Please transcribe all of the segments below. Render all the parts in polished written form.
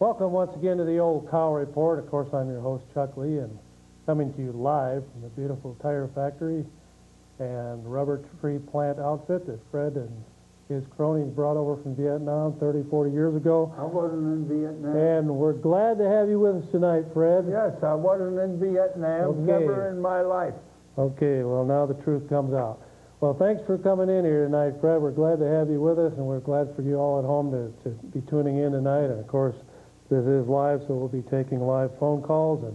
Welcome once again to the Old Cow Report. Of course, I'm your host, Chuck Lee, and coming to you live from the beautiful tire factory and rubber tree plant outfit that Fred and his cronies brought over from Vietnam 30, 40 years ago. I wasn't in Vietnam. And we're glad to have you with us tonight, Fred. Yes, I wasn't in Vietnam. Okay. Never in my life. Okay, well, now the truth comes out. Well, thanks for coming in here tonight, Fred. We're glad to have you with us, and we're glad for you all at home to be tuning in tonight. And, of course, this is live, so we'll be taking live phone calls.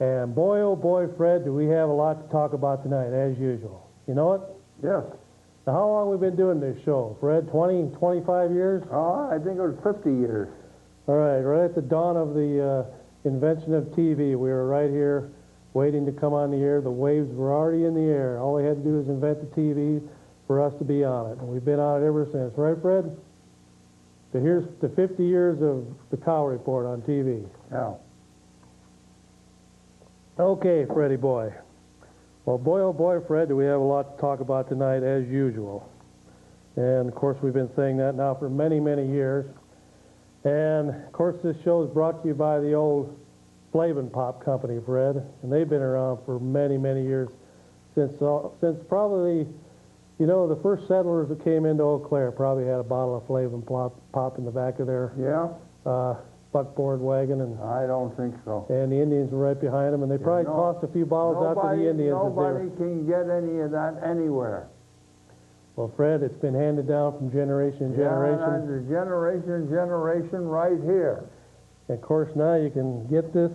And boy, oh boy, Fred, do we have a lot to talk about tonight, as usual. You know it? Yes. Now, how long have we been doing this show, Fred? 20, 25 years? Oh, I think it was 50 years. All right at the dawn of the invention of TV, we were right here waiting to come on the air. The waves were already in the air. All they had to do was invent the TV for us to be on it. And we've been on it ever since. Right, Fred? So here's the 50 years of the Cow Report on TV. Yeah. Okay, Freddie boy. Well, boy, oh boy, Fred, do we have a lot to talk about tonight, as usual. And, of course, we've been saying that now for many, many years. And, of course, this show is brought to you by the old Flavin Pop Company, Fred. And they've been around for many, many years, since probably, you know, the first settlers that came into Eau Claire probably had a bottle of Flavin Pop in the back of their buckboard wagon. And I don't think so. And the Indians were right behind them, and they probably tossed a few bottles out to the Indians. Nobody can get any of that anywhere. Well, Fred, it's been handed down from generation to generation. Generation right here. And of course, now you can get this.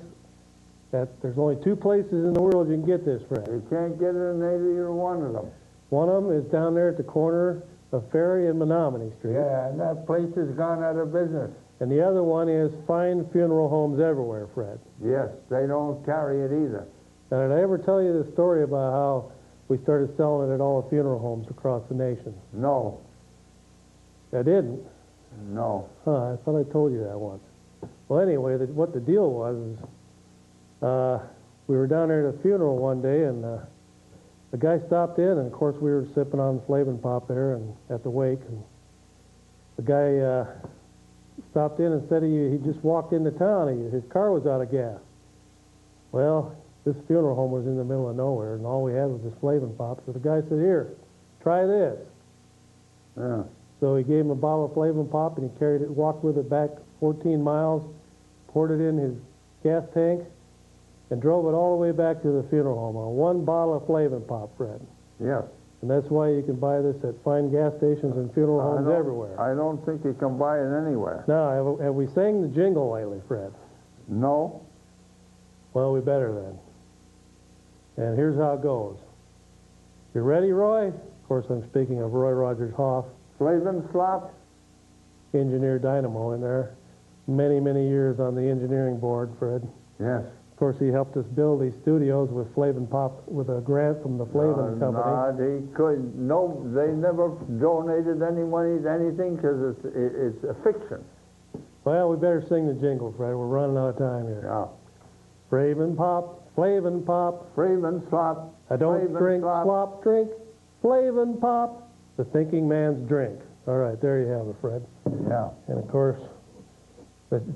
There's only two places in the world you can get this, Fred. You can't get it in either one of them. One of them is down there at the corner of Ferry and Menominee Street. Yeah, and that place has gone out of business. And the other one is Fine Funeral Homes Everywhere, Fred. Yes, they don't carry it either. Now, did I ever tell you the story about how we started selling it at all the funeral homes across the nation? No. I didn't? No. Huh, I thought I told you that once. Well, anyway, what the deal was is we were down there at a funeral one day, and the guy stopped in, and of course we were sipping on Flavin Pop there and at the wake, and the guy stopped in and said he just walked into town. His car was out of gas. Well, this funeral home was in the middle of nowhere, and all we had was this Flavin Pop. So the guy said, "Here, try this." Yeah. So he gave him a bottle of Flavin Pop, and he carried it, walked with it back 14 miles, poured it in his gas tank, and drove it all the way back to the funeral home on one bottle of Flavin Pop, Fred. Yes. And that's why you can buy this at fine gas stations and funeral homes everywhere. I don't think you can buy it anywhere. Now, have we sang the jingle lately, Fred? No. Well, we better then. And here's how it goes. You ready, Roy? Of course, I'm speaking of Roy Rogers Hoff. Flavin Slop? Engineer dynamo in there. Many, many years on the engineering board, Fred. Yes. Of course, he helped us build these studios with Flavin Pop, with a grant from the Flavin Company. They never donated any money to anything because it's a fiction. Well, we better sing the jingle, Fred. We're running out of time here. Yeah. Flavin Pop, Flavin Pop. Flavin Slop. I don't drink slop, drink Flavin Pop, the thinking man's drink. All right, there you have it, Fred. Yeah. And of course,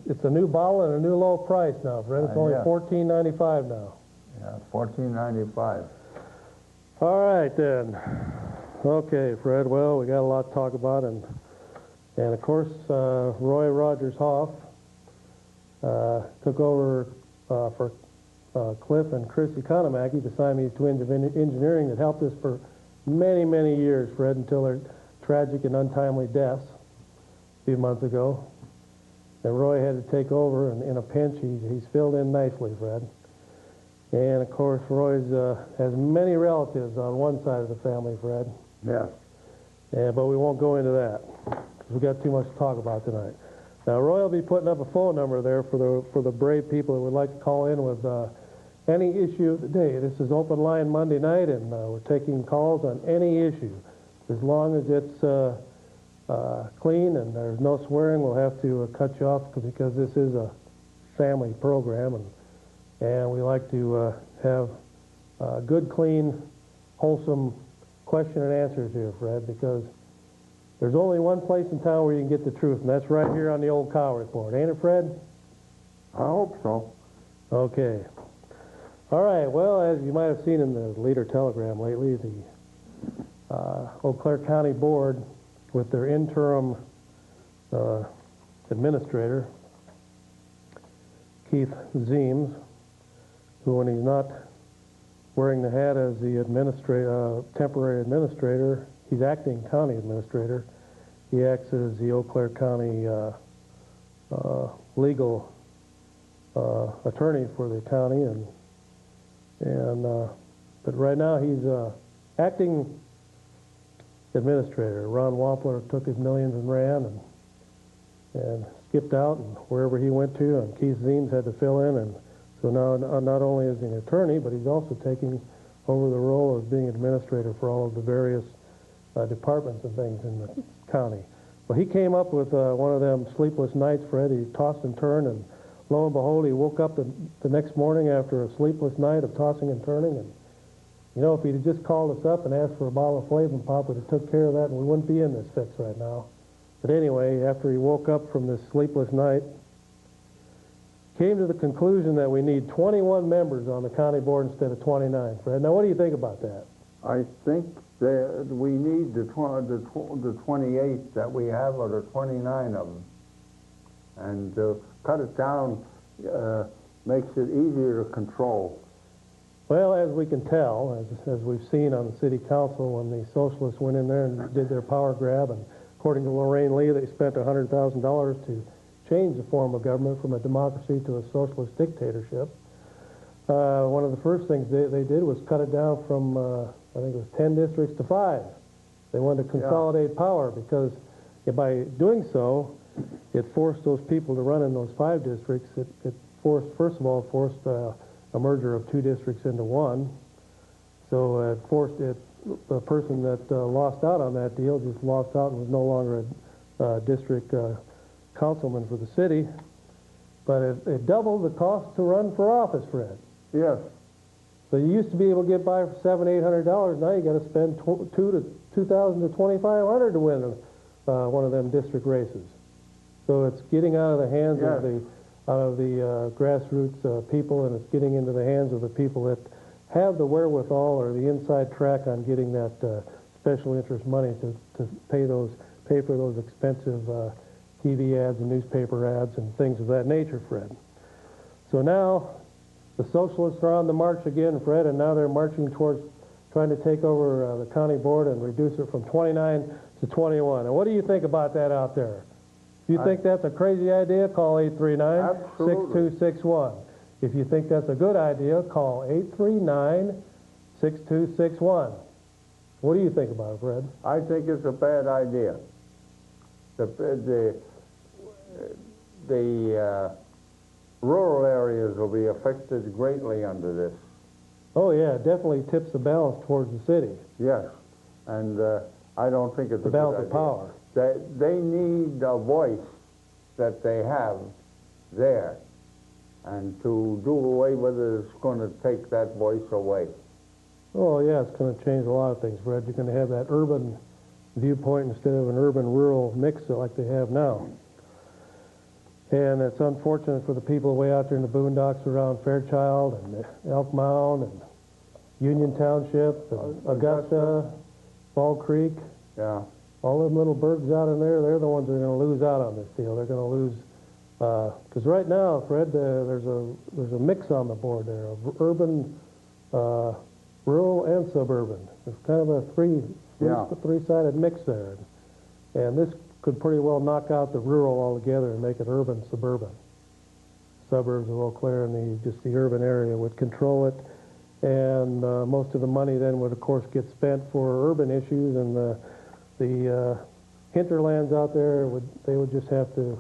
it's a new bottle and a new low price now, Fred. It's only $14.95 now. Yeah, $14.95. All right, then. Okay, Fred, well, we got a lot to talk about, and of course, Roy Rogers Hoff took over for Cliff and Chris Economaki, the Siamese twins of engineering that helped us for many, many years, Fred, until their tragic and untimely deaths a few months ago. And Roy had to take over, and in a pinch, he's filled in nicely, Fred. And, of course, Roy has many relatives on one side of the family, Fred. Yes. But we won't go into that, because we've got too much to talk about tonight. Now, Roy will be putting up a phone number there for the brave people that would like to call in with any issue of the day. This is open line Monday night, and we're taking calls on any issue. As long as it's clean and there's no swearing, we'll have to cut you off because this is a family program, and we like to have good, clean, wholesome question and answers here, Fred, because there's only one place in town where you can get the truth, and that's right here on the old Cow Report. Ain't it, Fred? I hope so. Okay. All right, well, as you might have seen in the Leader Telegram lately, the Eau Claire County Board, with their interim administrator, Keith Zeems, who, when he's not wearing the hat as the temporary administrator, he's acting county administrator. He acts as the Eau Claire County legal attorney for the county, but right now he's acting administrator. Ron Wampler took his millions and ran and skipped out, and wherever he went to, and Keith Zeems had to fill in, and so now not only is he an attorney, but he's also taking over the role of being administrator for all of the various departments and things in the county. Well, he came up with one of them sleepless nights, Fred. He tossed and turned, and lo and behold, he woke up the next morning after a sleepless night of tossing and turning, and you know, if he'd just called us up and asked for a bottle of Flavin Pop, we'd have took care of that, and we wouldn't be in this fix right now. But anyway, after he woke up from this sleepless night, came to the conclusion that we need 21 members on the county board instead of 29. Fred, now what do you think about that? I think that we need the 28 that we have, or the 29 of them. And to cut it down makes it easier to control. Well, as we can tell, as we've seen on the city council, when the socialists went in there and did their power grab, and according to Lorraine Lee, they spent $100,000 to change the form of government from a democracy to a socialist dictatorship. One of the first things they did was cut it down from, I think it was 10 districts to 5. They wanted to consolidate power, because by doing so, it forced those people to run in those 5 districts. It forced, first of all, a merger of 2 districts into 1. So it forced the person that lost out on that deal just lost out and was no longer a district councilman for the city. But it doubled the cost to run for office, Fred. Yes. So you used to be able to get by for $700-800. Now you got to spend $2,000 to $2,500 to win one of them district races. So it's getting out of the hands of the grassroots people, and it's getting into the hands of the people that have the wherewithal or the inside track on getting that special interest money to pay for those expensive TV ads and newspaper ads and things of that nature, Fred. So now the socialists are on the march again, Fred, and now they're marching towards trying to take over the county board and reduce it from 29 to 21. And what do you think about that out there? If you think that's a crazy idea, call 839-6261. If you think that's a good idea, call 839-6261. What do you think about it, Fred? I think it's a bad idea. The rural areas will be affected greatly under this. Oh, yeah, it definitely tips the balance towards the city. Yes, and I don't think it's the a good idea. balance of power. They need a voice that they have there, and to do away with it is going to take that voice away. Oh, yeah, it's going to change a lot of things, Fred. You're going to have that urban viewpoint instead of an urban-rural mix like they have now. And it's unfortunate for the people way out there in the boondocks around Fairchild and Elk Mound and Union Township and Augusta, Fall Creek. Yeah. All them little burgs out in there, they're the ones that are going to lose out on this deal. They're going to lose, because right now, Fred, there's a mix on the board there of urban, rural, and suburban. It's kind of a three-sided mix there. And this could pretty well knock out the rural altogether and make it urban-suburban. Suburbs of Eau Claire and just the urban area would control it. And most of the money then would, of course, get spent for urban issues, and the hinterlands out there they would just have to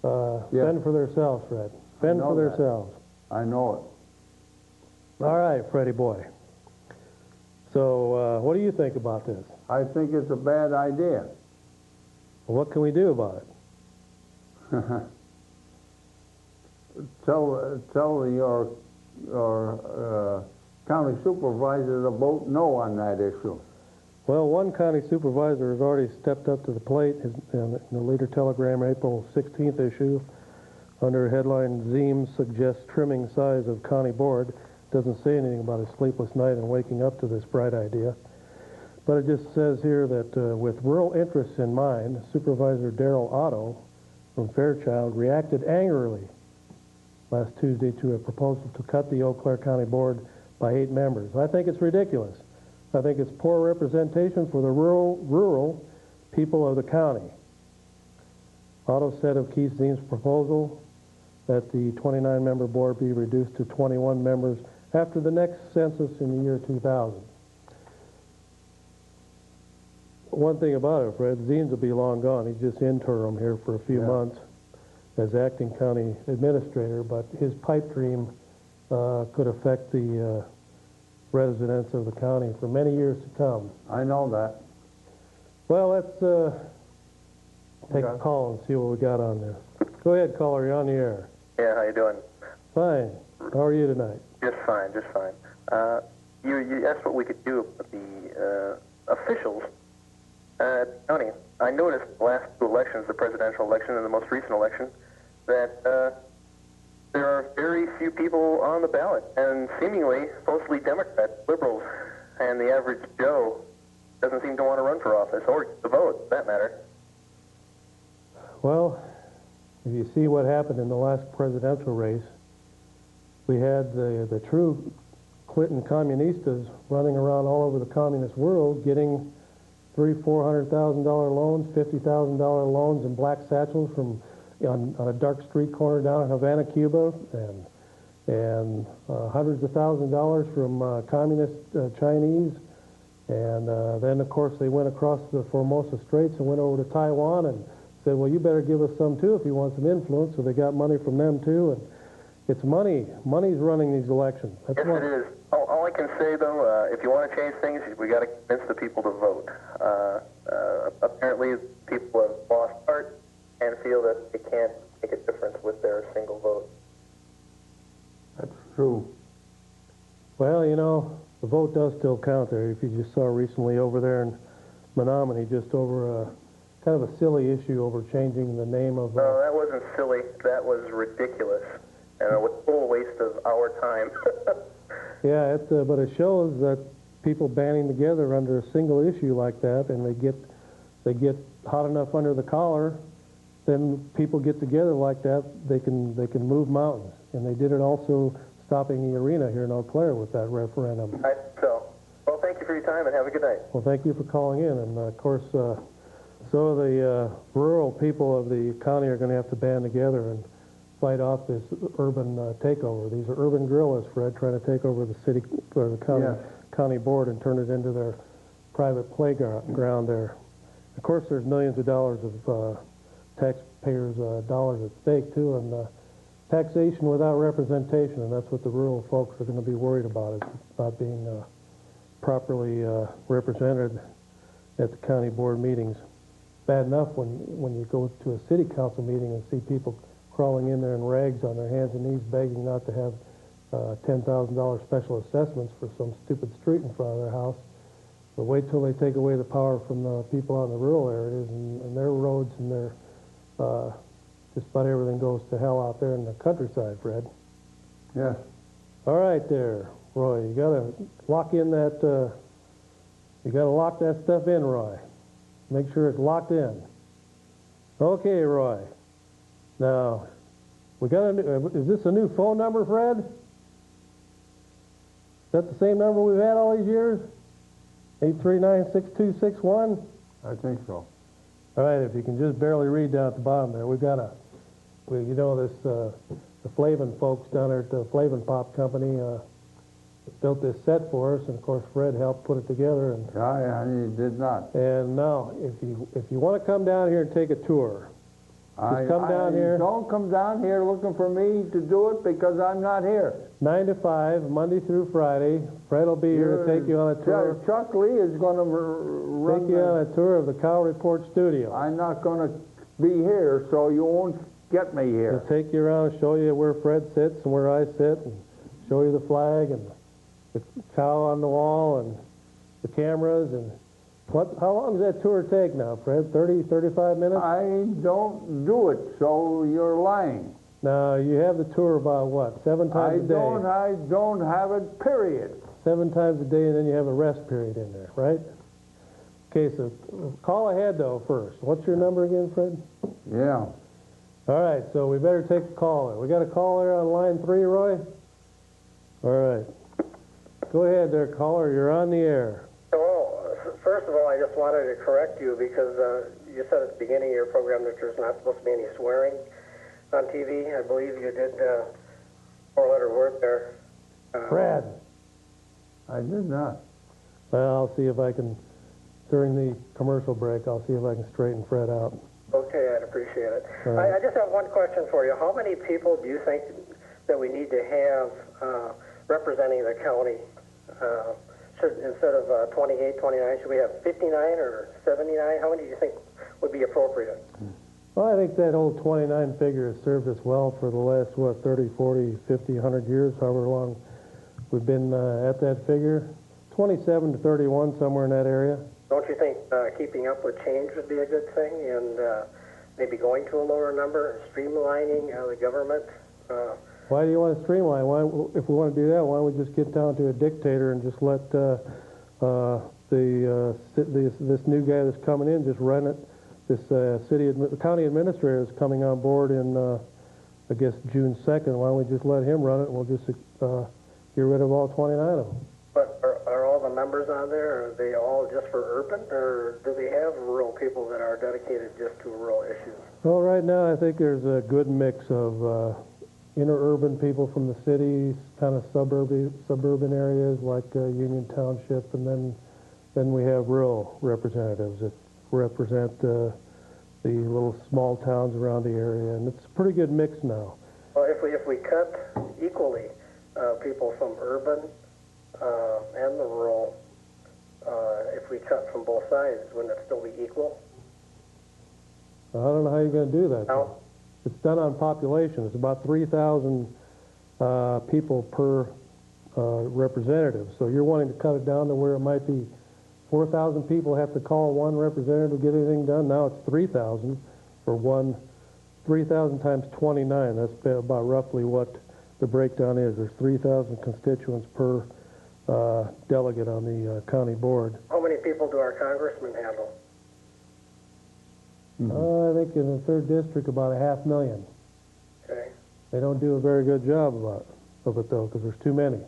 fend for themselves, Fred. Fend for themselves. I know it. All right, Freddie boy. So what do you think about this? I think it's a bad idea. Well, what can we do about it? Tell your county supervisor to vote no on that issue. Well, one county supervisor has already stepped up to the plate in the Leader Telegram April 16th issue under headline Zeems suggests trimming size of county board. Doesn't say anything about a sleepless night and waking up to this bright idea. But it just says here that with rural interests in mind, Supervisor Darrell Otto from Fairchild reacted angrily last Tuesday to a proposal to cut the Eau Claire County Board by 8 members. I think it's ridiculous. I think it's poor representation for the rural people of the county. Otto said of Keith Zeems' proposal that the 29-member board be reduced to 21 members after the next census in the year 2000. One thing about it, Fred, Zeems will be long gone. He's just interim here for a few months as acting county administrator, but his pipe dream could affect the residents of the county for many years to come. I know that. Well, let's take a call and see what we got on there. Go ahead, caller. You're on the air. Yeah, how you doing? Fine. How are you tonight? Just fine, just fine. You asked what we could do with the officials at the county. I noticed the last 2 elections, the presidential election and the most recent election, that there are very few people on the ballot, and seemingly mostly Democrats, liberals, and the average Joe doesn't seem to want to run for office or to vote, for that matter. Well, if you see what happened in the last presidential race, we had the true Clinton communistas running around all over the communist world getting $300,000-$400,000 loans, $50,000 loans in black satchels from on a dark street corner down in Havana, Cuba, and hundreds of thousands of dollars from communist Chinese. And then, of course, they went across the Formosa Straits and went over to Taiwan and said, well, you better give us some, too, if you want some influence. So they got money from them, too. And it's money. Money's running these elections. Yes, it is. All I can say, though, if you want to change things, we got to convince the people to vote. Apparently, people have lost heart and feel that they can't make a difference with their single vote. That's true. Well, you know, the vote does still count there. If you just saw recently over there in Menominee, just over kind of a silly issue over changing the name of... No, that wasn't silly. That was ridiculous. And it was a total waste of our time. Yeah, but it shows that people banding together under a single issue like that, and they get hot enough under the collar, then people get together like that, they can move mountains. And they did it also stopping the arena here in Eau Claire with that referendum. All right, so, well, thank you for your time and have a good night. Well, thank you for calling in. And, of course, so the rural people of the county are going to have to band together and fight off this urban takeover. These are urban guerrillas, Fred, trying to take over the city or the county board and turn it into their private playground there. Of course, there's millions of dollars of taxpayers' dollars at stake, too, and taxation without representation, and that's what the rural folks are going to be worried about, is not being properly represented at the county board meetings. Bad enough when you go to a city council meeting and see people crawling in there in rags on their hands and knees begging not to have $10,000 special assessments for some stupid street in front of their house. But wait till they take away the power from the people out in the rural areas and their roads and their just about everything goes to hell out there in the countryside, Fred. Yes. All right there, Roy. You gotta lock in that. You gotta lock that stuff in, Roy. Make sure it's locked in. Okay, Roy. Now, we got a new, is this a new phone number, Fred? Is that the same number we've had all these years? 839-6261? I think so. All right, if you can just barely read down at the bottom there, we've got you know, the Flavin folks down there at the Flavin Pop Company built this set for us, and of course Fred helped put it together. And he did not. And now, if you want to come down here and take a tour, come down here. Don't come down here looking for me to do it because I'm not here. 9 to 5, Monday through Friday. Fred will be here to take you on a tour. Chuck Lee is going to run. Take you on a tour of the Cow Report studio. I'm not going to be here, so you won't get me here. He'll take you around and show you where Fred sits and where I sit, and show you the flag and the cow on the wall and the cameras, and How long does that tour take now, Fred? 30, 35 minutes? I don't do it, so you're lying. Now, you have the tour about what, 7 times a day? I don't have it, period. 7 times a day, and then you have a rest period in there, right? Okay, so call ahead, though, first. What's your number again, Fred? Yeah. All right, so we better take a caller. We got a caller on line 3, Roy? All right. Go ahead there, caller. You're on the air. Hello. First of all, I just wanted to correct you because you said at the beginning of your program that there's not supposed to be any swearing on TV. I believe you did a 4-letter word there. Fred. I did not. Well, I'll see if I can, during the commercial break, I'll see if I can straighten Fred out. Okay, I'd appreciate it. All right. I just have one question for you. How many people do you think that we need to have representing the county? Should, instead of 28, 29, should we have 59 or 79? How many do you think would be appropriate? Well, I think that old 29 figure has served us well for the last, 30, 40, 50, 100 years, however long we've been at that figure. 27 to 31, somewhere in that area. Don't you think keeping up with change would be a good thing, and maybe going to a lower number, streamlining the government? Why do you want to streamline? Why, if we want to do that, why don't we just get down to a dictator and just let this new guy that's coming in just run it? This county administrator is coming on board in, I guess, June 2nd. Why don't we just let him run it, and we'll just get rid of all 29 of them. But are all the members on there, are they all just for urban, or do they have rural people that are dedicated just to rural issues? Well, right now I think there's a good mix of interurban people from the cities, kind of suburban areas like Union Township, and then we have rural representatives that represent the little small towns around the area, and it's a pretty good mix now. Well, if we cut equally people from urban and the rural, if we cut from both sides, wouldn't it still be equal? I don't know how you're going to do that. No. It's done on population. It's about 3,000 people per representative. So you're wanting to cut it down to where it might be 4,000 people have to call one representative to get anything done. Now it's 3,000 for one. 3,000 times 29. That's about roughly what the breakdown is. There's 3,000 constituents per delegate on the county board. How many people do our congressmen handle? I think in the 3rd district about 500,000. Okay. They don't do a very good job of it though, because there's too many.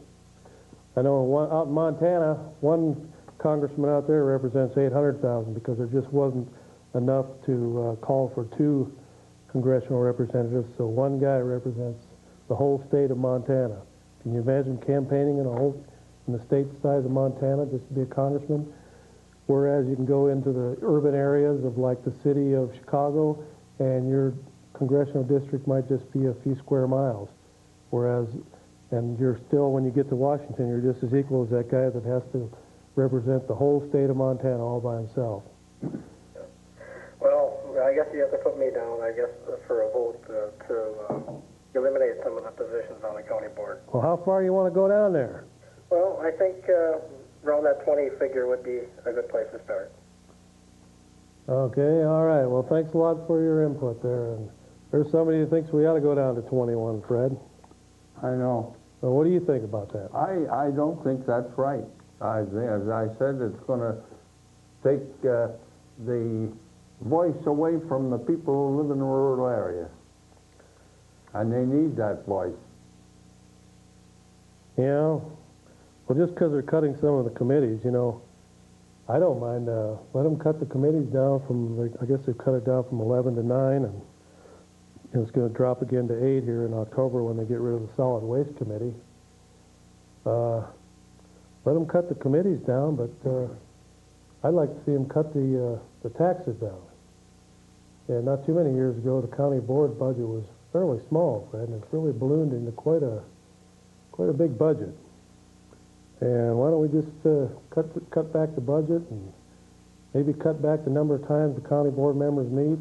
I know out in Montana, one congressman out there represents 800,000 because there just wasn't enough to call for 2 congressional representatives, so one guy represents the whole state of Montana. Can you imagine campaigning in the state size of Montana just to be a congressman? Whereas you can go into the urban areas of like the city of Chicago, and your congressional district might just be a few square miles. Whereas, and you're still, when you get to Washington, you're just as equal as that guy that has to represent the whole state of Montana all by himself. Well, I guess you have to put me down, I guess, for a vote to eliminate some of the positions on the county board. Well, how far do you want to go down there? Well, I think around that 20 figure would be a good place to start. Okay, all right. Well, thanks a lot for your input there. And there's somebody who thinks we ought to go down to 21, Fred. I know. So what do you think about that? I don't think that's right. As I said, it's going to take the voice away from the people who live in the rural area. And they need that voice. You know, well, just because they're cutting some of the committees, you know, I don't mind. Let them cut the committees down from, I guess they've cut it down from 11 to 9, and it's going to drop again to 8 here in October when they get rid of the solid waste committee. Let them cut the committees down, but I'd like to see them cut the taxes down. And not too many years ago, the county board budget was fairly small, Fred, and it's really ballooned into quite a big budget. And why don't we just cut back the budget and maybe cut back the number of times the county board members meet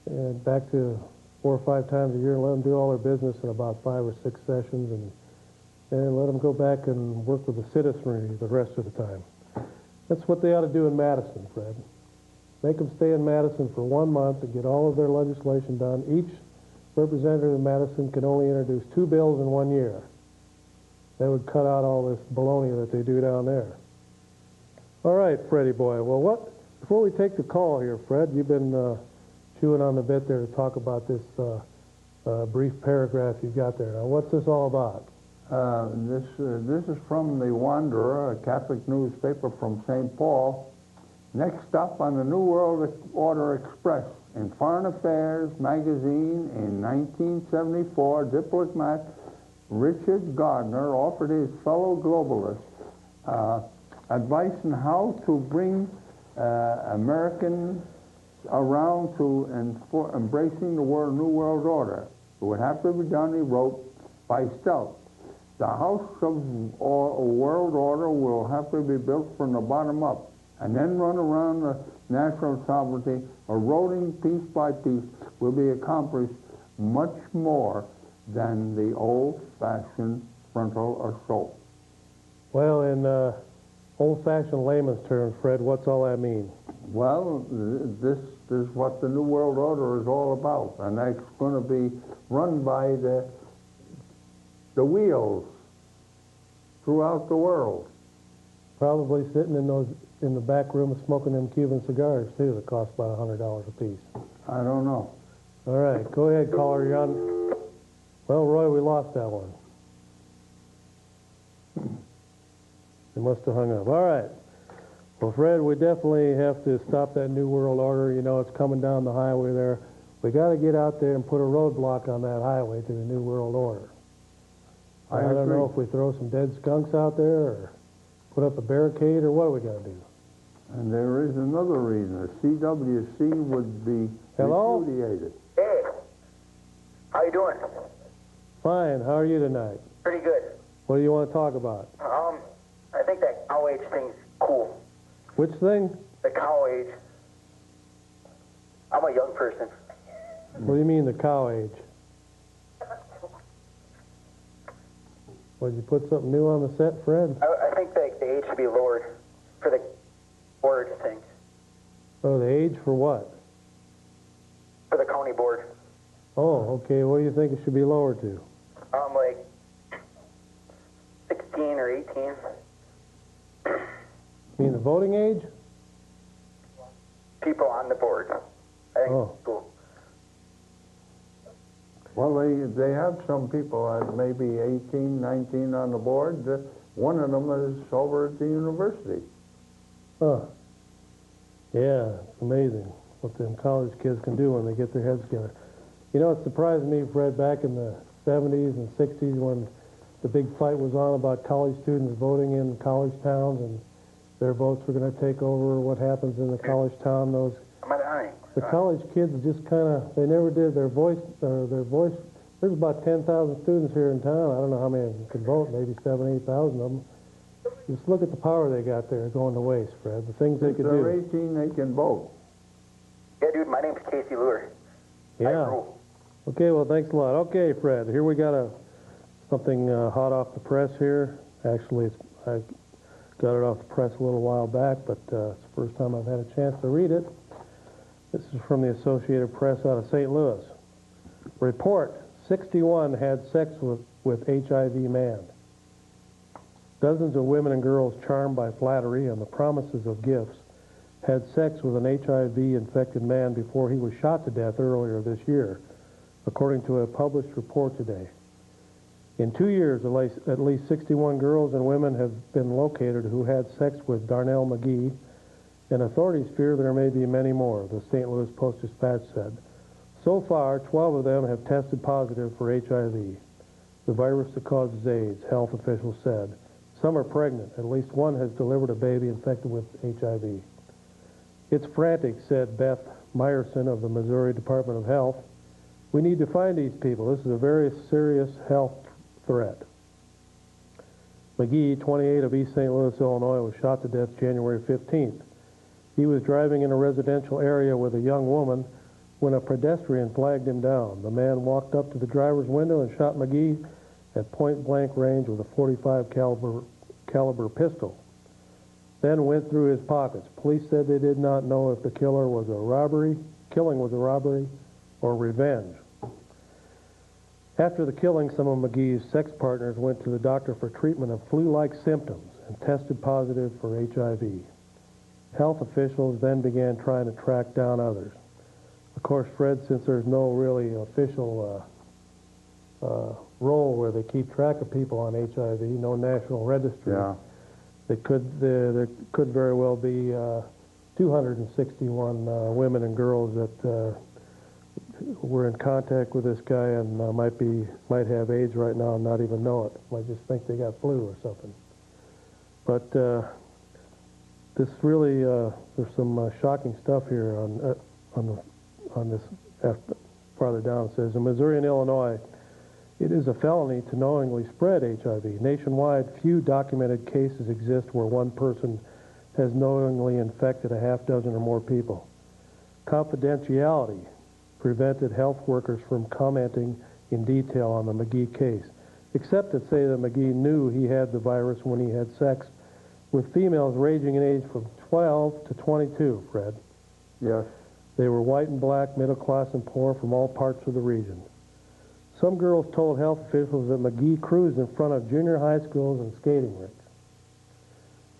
and back to 4 or 5 times a year, and let them do all their business in about 5 or 6 sessions, and let them go back and work with the citizenry the rest of the time. That's what they ought to do in Madison, Fred. Make them stay in Madison for 1 month and get all of their legislation done. Each representative in Madison can only introduce 2 bills in 1 year. That would cut out all this baloney that they do down there. All right, Freddie boy. Well, before we take the call here, Fred, you've been chewing on the bit there to talk about this brief paragraph you've got there. Now, what's this all about? This is from the Wanderer, a Catholic newspaper from St. Paul. Next up on the New World Order Express. In Foreign Affairs magazine in 1974, diplomat Richard Gardner offered his fellow globalists advice on how to bring Americans around to embracing the New World Order. It would have to be done, he wrote, by stealth. The house of world order will have to be built from the bottom up and then run around the national sovereignty, eroding piece by piece, will be accomplished much more than the old-fashioned frontal assault. Well, in old-fashioned layman's terms, Fred, what's all that mean? Well, this is what the New World Order is all about, and that's going to be run by the wheels throughout the world. Probably sitting in the back room smoking them Cuban cigars, too, that cost about $100 a piece. I don't know. All right, go ahead, caller. You're on. Well, Roy, we lost that one. They must have hung up. All right. Well, Fred, we definitely have to stop that New World Order. You know, it's coming down the highway there. We got to get out there and put a roadblock on that highway to the New World Order. I don't know if we throw some dead skunks out there or put up a barricade or what are we got to do? And there is another reason. The CWC would be repudiated. Hey, how you doing? Fine. How are you tonight? Pretty good. What do you want to talk about? I think that cow age thing's cool. Which thing? The cow age. I'm a young person. What do you mean the cow age? What, did you put something new on the set, Fred? I think that the age should be lowered for the board thing. Oh, the age for what? For the county board. Oh, okay. What do you think it should be lowered to? Like 16 or 18. You mean the voting age? People on the board. I think Oh. it's cool. Well, they have some people at maybe 18, 19 on the board. One of them is over at the university. Huh. Yeah, it's amazing what them college kids can do when they get their heads together. You know, it surprised me, Fred, back in the 70s and 60s when the big fight was on about college students voting in college towns and their votes were going to take over what happens in the college town. The college kids just kind of, they never did their voice. There's about 10,000 students here in town. I don't know how many can vote, maybe 7,000, 8,000 of them. Just look at the power they got there going to waste, Fred. The things they could do. If they're 18, they can vote. Yeah, dude, my name's Casey Lure. Yeah. Okay, well, thanks a lot. Okay, Fred, here we got something hot off the press here. Actually, I got it off the press a little while back, but it's the first time I've had a chance to read it. This is from the Associated Press out of St. Louis. Report, 61 had sex with HIV man. Dozens of women and girls charmed by flattery and the promises of gifts had sex with an HIV-infected man before he was shot to death earlier this year, according to a published report today. In 2 years, at least 61 girls and women have been located who had sex with Darnell McGee, and authorities fear there may be many more, the St. Louis Post-Dispatch said. So far, 12 of them have tested positive for HIV, the virus that causes AIDS, health officials said. Some are pregnant. At least one has delivered a baby infected with HIV. It's frantic, said Beth Meyerson of the Missouri Department of Health. We need to find these people. This is a very serious health threat. McGee, 28, of East St. Louis, Illinois, was shot to death January 15th. He was driving in a residential area with a young woman when a pedestrian flagged him down. The man walked up to the driver's window and shot McGee at point-blank range with a .45 caliber pistol. then went through his pockets. Police said they did not know if the killing was a robbery or revenge. After the killing, some of McGee's sex partners went to the doctor for treatment of flu-like symptoms and tested positive for HIV. Health officials then began trying to track down others. Of course, Fred, since there's no really official role where they keep track of people on HIV, no national registry, Yeah. there could very well be 261 women and girls that were in contact with this guy and might have AIDS right now and not even know it. Might just think they got flu or something. But this really, there's some shocking stuff here on this. Farther down it says, in Missouri and Illinois, it is a felony to knowingly spread HIV. Nationwide, few documented cases exist where one person has knowingly infected a half dozen or more people. Confidentiality prevented health workers from commenting in detail on the McGee case, except to say that McGee knew he had the virus when he had sex with females ranging in age from 12 to 22, Fred. Yes. They were white and black, middle class and poor from all parts of the region. Some girls told health officials that McGee cruised in front of junior high schools and skating rinks.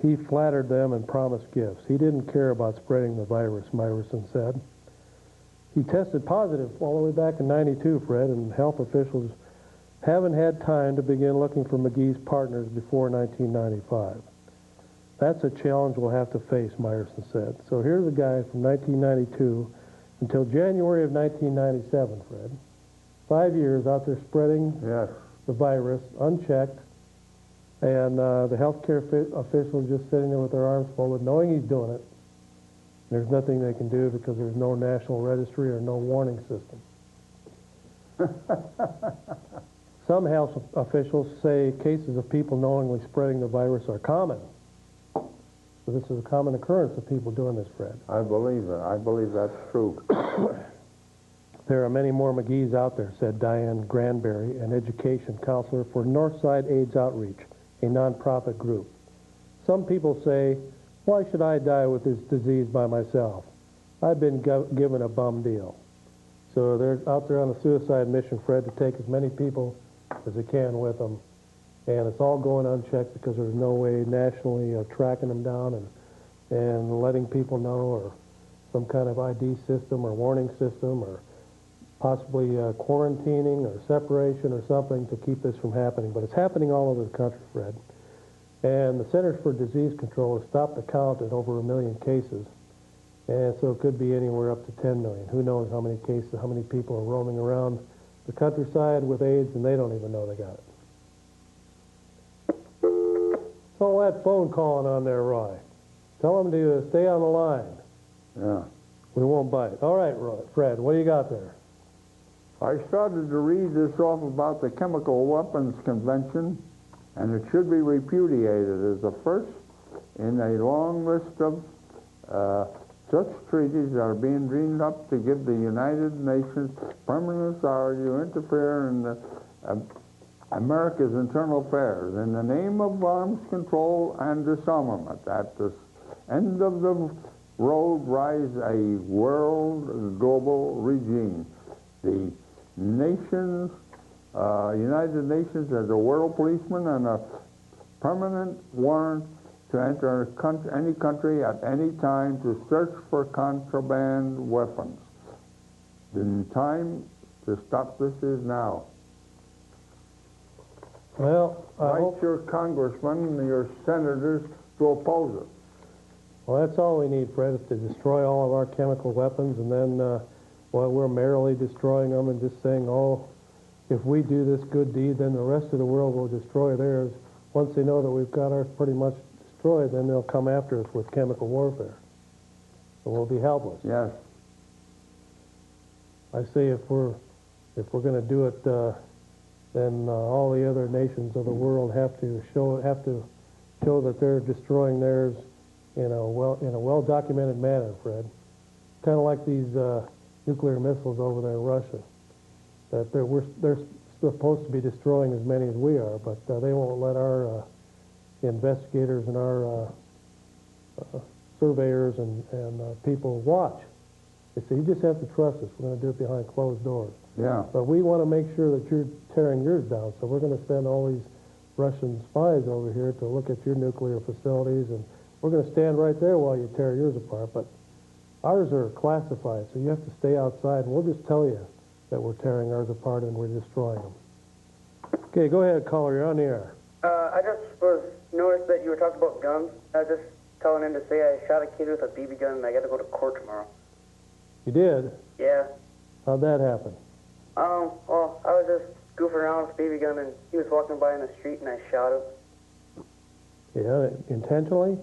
He flattered them and promised gifts. He didn't care about spreading the virus, Myerson said. He tested positive all the way back in '92, Fred, and health officials haven't had time to begin looking for McGee's partners before 1995. That's a challenge we'll have to face, Myerson said. So here's a guy from 1992 until January of 1997, Fred. 5 years out there spreading Yes. the virus unchecked, and the healthcare officials just sitting there with their arms folded, knowing he's doing it. There's nothing they can do because there's no national registry or no warning system. Some health officials say cases of people knowingly spreading the virus are common. So this is a common occurrence of people doing this, Fred. I believe it. I believe that's true. There are many more McGees out there, said Diane Granberry, an education counselor for Northside AIDS Outreach, a nonprofit group. Some people say, why should I die with this disease by myself? I've been given a bum deal. So they're out there on a suicide mission, Fred, to take as many people as they can with them. And it's all going unchecked because there's no way nationally of tracking them down and letting people know, or some kind of ID system or warning system, or possibly quarantining or separation or something to keep this from happening. But it's happening all over the country, Fred. And the Centers for Disease Control has stopped the count at over 1 million cases. And so it could be anywhere up to 10 million. Who knows how many cases, how many people are roaming around the countryside with AIDS and they don't even know they got it. So all that phone calling on there, Roy. Tell them to stay on the line. Yeah. We won't bite. All right, Roy. Fred, what do you got there? I started to read this off about the Chemical Weapons Convention, and it should be repudiated as the first in a long list of such treaties that are being dreamed up to give the United Nations permanent authority to interfere in America's internal affairs in the name of arms control and disarmament. At the end of the road rise a world global regime. The nations, United Nations as a world policeman and a permanent warrant to enter any country at any time to search for contraband weapons. The time to stop this is now. Well, Write your congressmen and your senators to oppose it. well, that's all we need, Fred, is to destroy all of our chemical weapons, and then while we're merrily destroying them and just saying, oh, if we do this good deed, then the rest of the world will destroy theirs. Once they know that we've got ours pretty much destroyed, then they'll come after us with chemical warfare. And we'll be helpless. Yes. I say if we're going to do it, then all the other nations of the world have to show that they're destroying theirs in a well documented manner, Fred. Kind of like these nuclear missiles over there in Russia. That they're supposed to be destroying as many as we are, but they won't let our investigators and our surveyors and people watch. They say, you just have to trust us. We're going to do it behind closed doors. Yeah. But we want to make sure that you're tearing yours down. So we're going to send all these Russian spies over here to look at your nuclear facilities, and we're going to stand right there while you tear yours apart. But ours are classified, so you have to stay outside, and we'll just tell you that we're tearing ours apart and we're destroying them. Okay, go ahead, caller. You're on the air. I just noticed that you were talking about guns. I was just telling him to say I shot a kid with a BB gun and I got to go to court tomorrow. You did? Yeah. How'd that happen? Well, I was just goofing around with a BB gun and he was walking by in the street and I shot him. Yeah, intentionally?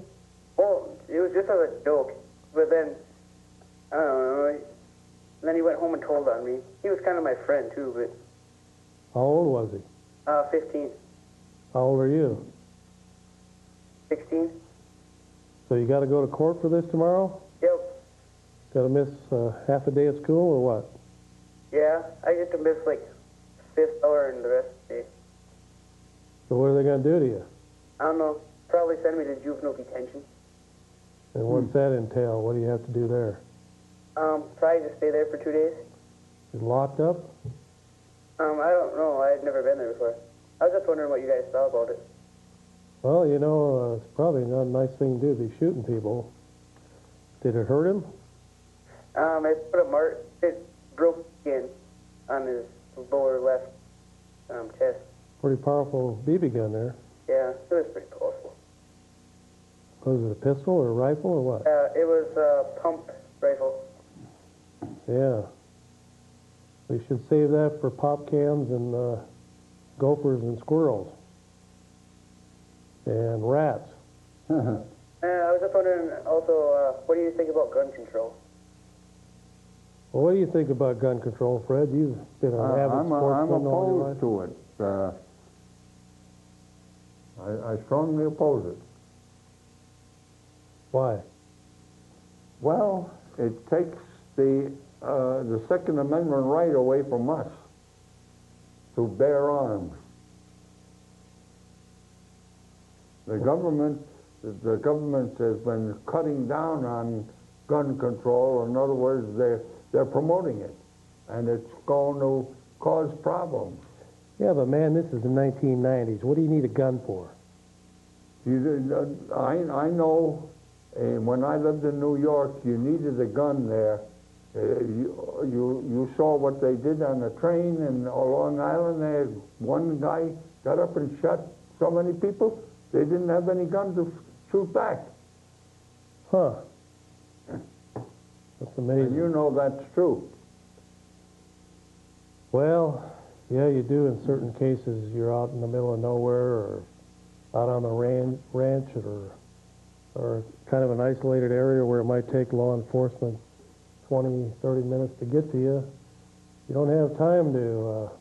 Well, it was just as a joke. But then, I don't know, then he went home and told on me. He was kind of my friend too, but... How old was he? 15. How old are you? 16. So you got to go to court for this tomorrow? Yep. Got to miss half a day of school or what? Yeah, I get to miss like 5th hour and the rest of the day. So what are they going to do to you? I don't know. Probably send me to juvenile detention. And what's that entail? What do you have to do there? Probably just stay there for 2 days. You locked up? I don't know. I had never been there before. I was just wondering what you guys thought about it. Well, you know, it's probably not a nice thing to do, be shooting people. Did it hurt him? It put a mark. It broke skin on his lower left chest. Pretty powerful BB gun there. Yeah, it was pretty powerful. Was it a pistol or a rifle or what? It was a pump rifle. Yeah. We should save that for pop cans and gophers and squirrels. And rats. I was just wondering also, what do you think about gun control? Well, what do you think about gun control, Fred? You've been an avid I'm sportsman all your life. opposed to it. I strongly oppose it. Why? Well, it takes the Second Amendment right away from us to bear arms. The government has been cutting down on gun control. In other words, they're promoting it, and it's going to cause problems. Yeah, but man, this is the 1990s. What do you need a gun for? I know when I lived in New York, you needed a gun there. You saw what they did on the train in Long Island. There, one guy got up and shot so many people. They didn't have any guns to shoot back. Huh. That's amazing. And you know that's true. Well, yeah, you do in certain cases. You're out in the middle of nowhere or out on a ranch or kind of an isolated area where it might take law enforcement 20, 30 minutes to get to you. You don't have time to,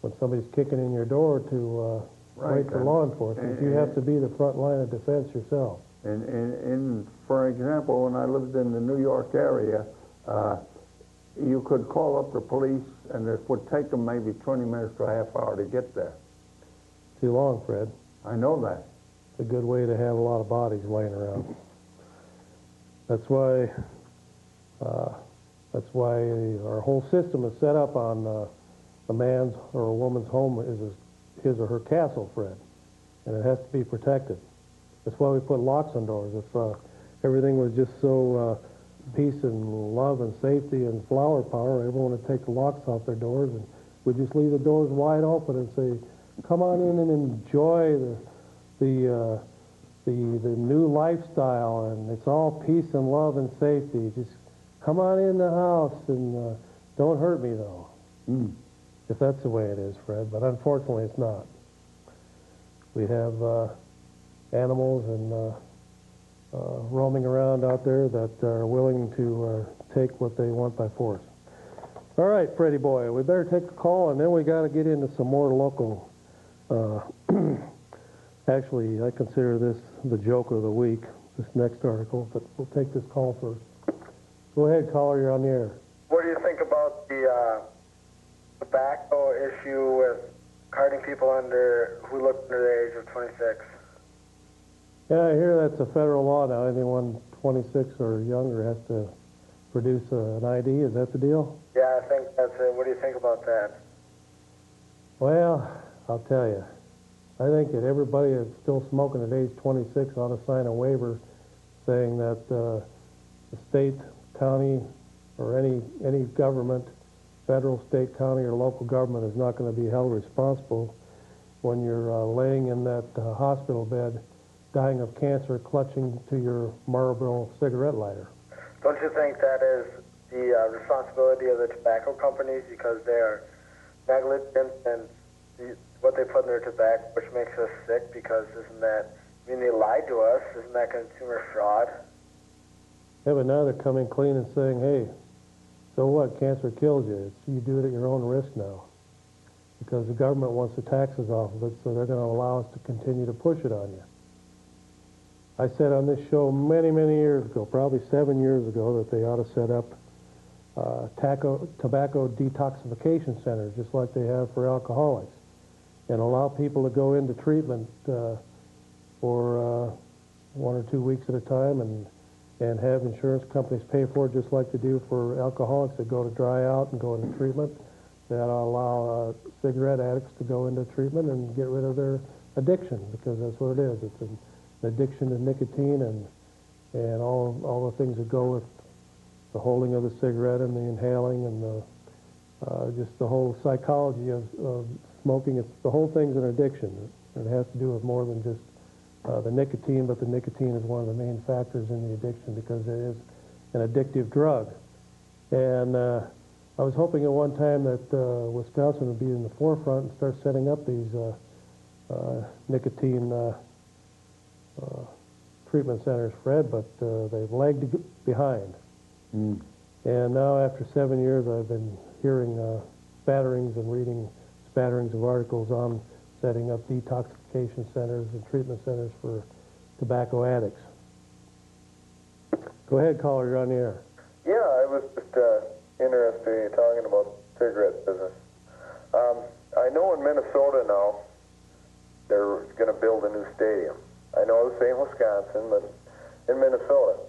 when somebody's kicking in your door, to wait for law enforcement. You have to be the front line of defense yourself. For example, when I lived in the New York area, you could call up the police, and it would take them maybe 20 minutes to a half hour to get there. Too long, Fred. I know that. It's a good way to have a lot of bodies laying around. That's why our whole system is set up on a man's or a woman's home is his or her castle, Fred, and it has to be protected. That's why we put locks on doors. If everything was just so peace and love and safety and flower power, everyone would take the locks off their doors, and we'd just leave the doors wide open and say, come on in and enjoy the new lifestyle, and it's all peace and love and safety. Just come on in the house and don't hurt me, though. If that's the way it is, Fred. But unfortunately, it's not. We have animals and roaming around out there that are willing to take what they want by force. All right, Freddie boy, we better take a call, and then we got to get into some more local. Actually, I consider this the joke of the week, this next article, but we'll take this call first. Go ahead, caller, you're on the air. What do you think about the tobacco issue with carding people who look under the age of 26? Yeah, I hear that's a federal law now. Anyone 26 or younger has to produce an ID. Is that the deal? Yeah, I think that's it. What do you think about that? Well, I'll tell you. I think that everybody that's still smoking at age 26 ought to sign a waiver saying that the state, county, or any government, federal, state, county, or local government is not going to be held responsible when you're laying in that hospital bed dying of cancer clutching to your Marlboro cigarette lighter. Don't you think that is the responsibility of the tobacco companies because they are negligent and what they put in their tobacco, which makes us sick? Because isn't that, I mean, they lied to us. Isn't that consumer fraud? Yeah, but now they're coming clean and saying, hey, so what? Cancer kills you. You do it at your own risk now. Because the government wants the taxes off of it, so they're going to allow us to continue to push it on you. I said on this show many, many years ago, probably 7 years ago, that they ought to set up tobacco detoxification centers, just like they have for alcoholics, and allow people to go into treatment for 1 or 2 weeks at a time and have insurance companies pay for it just like they do for alcoholics that go to dry out and go into treatment. That allow cigarette addicts to go into treatment and get rid of their addiction, because that's what it is. It's an addiction to nicotine and all the things that go with the holding of the cigarette and the inhaling and just the whole psychology of smoking. The whole thing's an addiction. It has to do with more than just the nicotine, but the nicotine is one of the main factors in the addiction because it is an addictive drug. And I was hoping at one time that Wisconsin would be in the forefront and start setting up these nicotine treatment centers, Fred, but they've lagged behind. Mm. And now after 7 years, I've been hearing spatterings and reading spatterings of articles on setting up detoxification centers and treatment centers for tobacco addicts. Go ahead, caller, you're on the air. Yeah, I was just interested in talking about cigarette business. I know in Minnesota now they're going to build a new stadium. I know the same Wisconsin, but in Minnesota.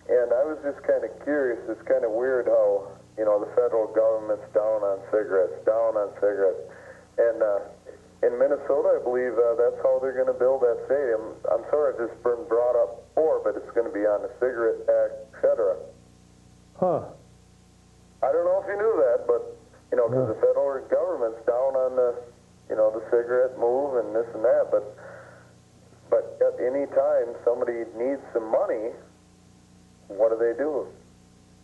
And I was just kind of curious. It's kind of weird how, you know, the federal government's down on cigarettes. And in Minnesota, I believe that's how they're going to build that stadium. I'm sorry if this has been brought up before, but it's going to be on the cigarette act, etc. Huh. I don't know if you knew that, but, you know, because the federal government's down on the, you know, the cigarette move and this and that, but at any time somebody needs some money, what do?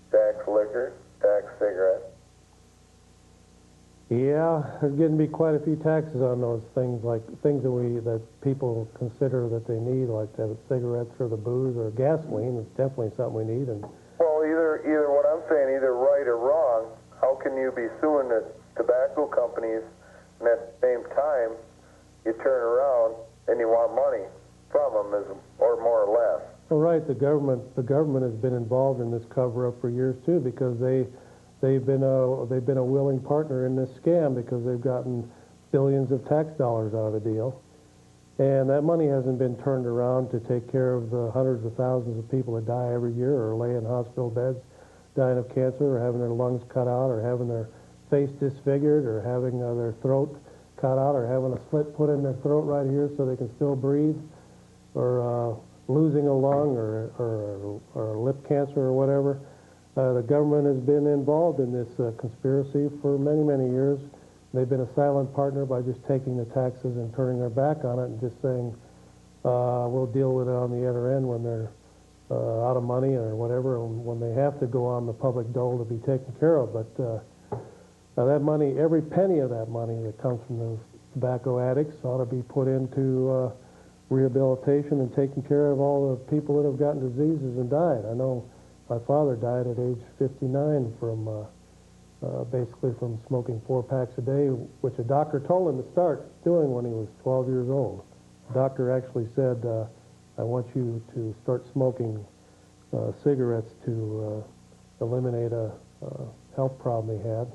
Tax liquor, tax cigarette. Yeah, there's going to be quite a few taxes on those things, like things that people consider that they need, like the cigarettes or the booze or gasoline. It's definitely something we need. And well, either what I'm saying, either right or wrong. How can you be suing the tobacco companies, and at the same time you turn around and you want money from them, or more or less? well, right, the government has been involved in this cover-up for years too, because they've been a willing partner in this scam because they've gotten billions of tax dollars out of the deal. And that money hasn't been turned around to take care of the hundreds of thousands of people that die every year or lay in hospital beds dying of cancer or having their lungs cut out or having their face disfigured or having their throat cut out or having a slit put in their throat right here so they can still breathe, or losing a lung or lip cancer or whatever. The government has been involved in this conspiracy for many, many years. They've been a silent partner by just taking the taxes and turning their back on it and just saying, we'll deal with it on the other end when they're out of money or whatever, and when they have to go on the public dole to be taken care of. But that money, every penny of that money that comes from those tobacco addicts ought to be put into rehabilitation and taking care of all the people that have gotten diseases and died. I know my father died at age 59 from basically from smoking 4 packs a day, which a doctor told him to start doing when he was 12 years old. The doctor actually said, I want you to start smoking cigarettes to eliminate a health problem he had.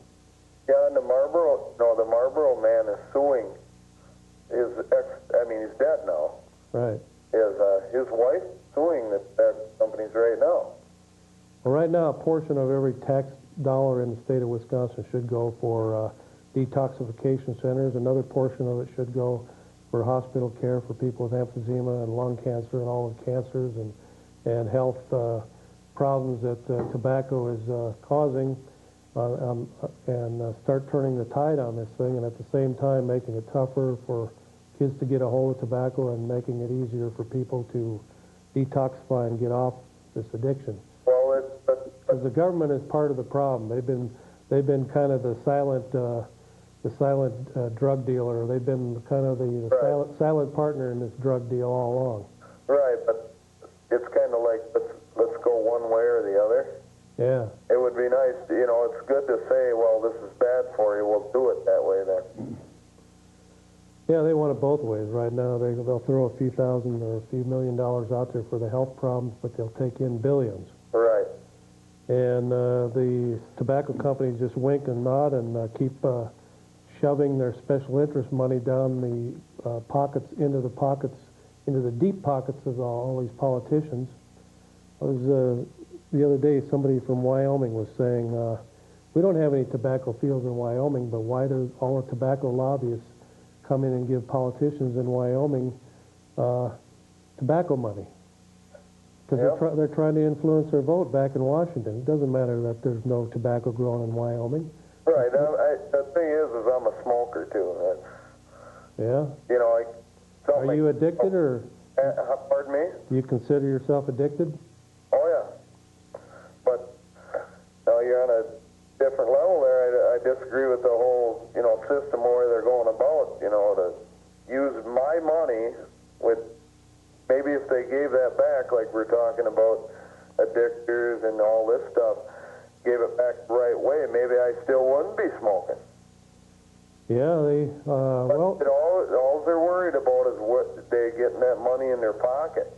Yeah, and the Marlboro man is suing his he's dead now. Right. His a portion of every tax dollar in the state of Wisconsin should go for detoxification centers. Another portion of it should go for hospital care for people with emphysema and lung cancer and all the cancers and health problems that tobacco is causing, and start turning the tide on this thing, and at the same time making it tougher for kids to get a hold of tobacco and making it easier for people to detoxify and get off this addiction. Well, Because the government is part of the problem. They've been kind of the silent drug dealer. They've been kind of the Right. silent partner in this drug deal all along. right, but it's kind of like let's go one way or the other. Yeah. It would be nice, it's good to say, well, this is bad for you, we'll do it that way then. Yeah, they want it both ways. Right now, they'll throw a few thousand or a few $1 million out there for the health problems, but they'll take in billions. Right. And the tobacco companies just wink and nod and keep shoving their special interest money down the pockets, into the deep pockets of all these politicians. I was the other day, somebody from Wyoming was saying, we don't have any tobacco fields in Wyoming, but why do all the tobacco lobbyists come in and give politicians in Wyoming tobacco money? Because they're trying to influence their vote back in Washington. It doesn't matter that there's no tobacco grown in Wyoming. Right. The thing is I'm a smoker too. Yeah? Are you addicted, or Pardon me? do you consider yourself addicted? Oh yeah. But you're on a different level there. I disagree with the whole system where they're going about. To use my money with, maybe if they gave that back, like we're talking about addictors and all this stuff, gave it back the right way, maybe I still wouldn't be smoking. Yeah, well, all they're worried about is what they getting that money in their pocket.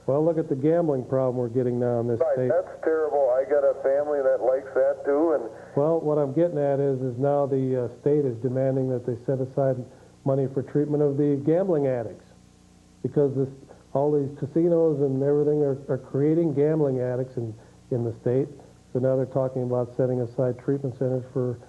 well, look at the gambling problem we're getting now in this Right, state. that's terrible. I got a family that likes that too, and Well, what I'm getting at is now the state is demanding that they set aside money for treatment of the gambling addicts, because all these casinos and everything are creating gambling addicts in the state. So now they're talking about setting aside treatment centers for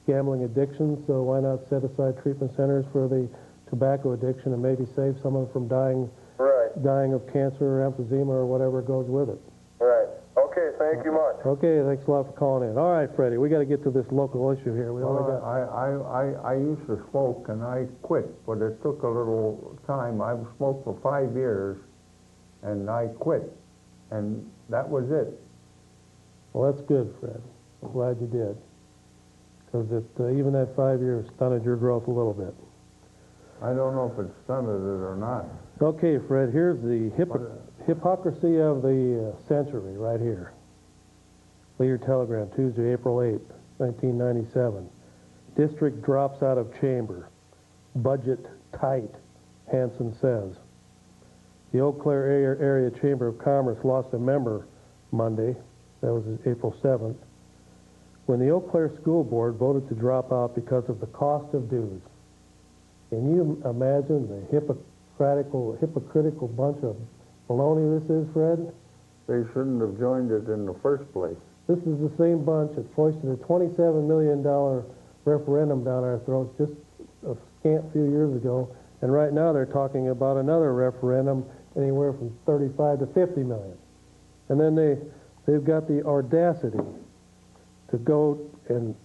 gambling addictions. So why not set aside treatment centers for the tobacco addiction and maybe save someone from dying of cancer or emphysema or whatever goes with it? right. Okay, thank you much. Okay, thanks a lot for calling in. All right, Freddie, we got to get to this local issue here. We only got... I used to smoke and I quit, but it took a little time. I smoked for 5 years and I quit, and that was it. Well, that's good, Fred. I'm glad you did. Because even that 5 years stunted your growth a little bit. I don't know if it stunted it or not. Okay, Fred, here's the hypocrisy of the century right here. Leader Telegram, Tuesday, April 8, 1997. District drops out of chamber. Budget tight, Hansen says. The Eau Claire Area Chamber of Commerce lost a member Monday. That was April 7th. When the Eau Claire School Board voted to drop out because of the cost of dues. Can you imagine the hypocritical bunch of baloney this is, Fred? They shouldn't have joined it in the first place. This is the same bunch that foisted a $27 million referendum down our throats just a scant few years ago, and right now they're talking about another referendum anywhere from 35 to 50 million. And then they've got the audacity to go and